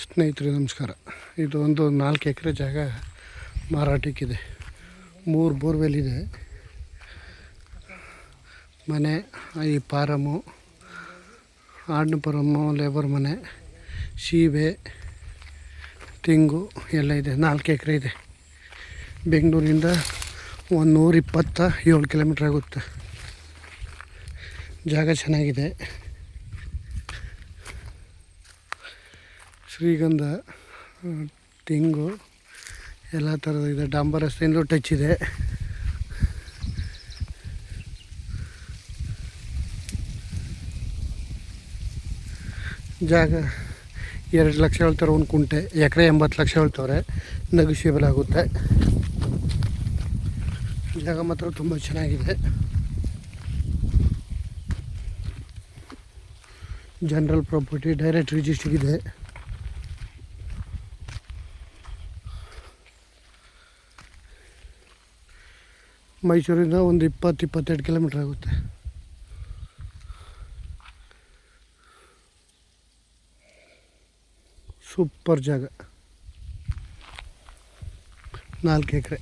ಸ್ನೇಹಿತರೆ ನಮಸ್ಕಾರ. ಇದು ಒಂದು 4 ಎಕರೆ ಜಾಗ ಮಾರಾಟಕ್ಕಿದೆ. 3 ಬೋರ್ವೆಲ್ ಇದೆ. ಮನೆ, ಈ ಫಾರಮ್ಮು, ಆಡಿನ ಫಾರಮ್ಮು, ಲೇಬರ್ ಮನೆ, ಸೀಬೆ, ತೆಂಗು ಎಲ್ಲ ಇದೆ. 4 ಎಕರೆ ಇದೆ. ಬೆಂಗಳೂರಿಂದ 127 ಕಿಲೋಮೀಟ್ರ್ ಆಗುತ್ತೆ. ಜಾಗ ಚೆನ್ನಾಗಿದೆ. ಶ್ರೀಗಂಧ, ತೆಂಗು ಎಲ್ಲ ಥರದ ಇದೆ. ಡಾಂಬರ್ ರಸ್ತೆಯಿಂದಲೂ ಟಚ್ ಇದೆ. ಜಾಗ 2 ಲಕ್ಷ ಹೇಳ್ತಾರೆ ಒಂದು ಕುಂಟೆ. ಎಕರೆ 80 ಲಕ್ಷ ಹೇಳ್ತವ್ರೆ. ನೆಗೋಷಿಯಬಲ್ ಆಗುತ್ತೆ. ಜಾಗ ಮಾತ್ರ ತುಂಬ ಚೆನ್ನಾಗಿದೆ. ಜನರಲ್ ಪ್ರಾಪರ್ಟಿ, ಡೈರೆಕ್ಟ್ ರಿಜಿಸ್ಟ್ರಿಗೆ ಇದೆ. ಮೈಸೂರಿಂದ ಒಂದು 20-22 ಕಿಲೋಮೀಟ್ರ್ ಆಗುತ್ತೆ. ಸೂಪರ್ ಜಾಗ. 4 ಎಕರೆ.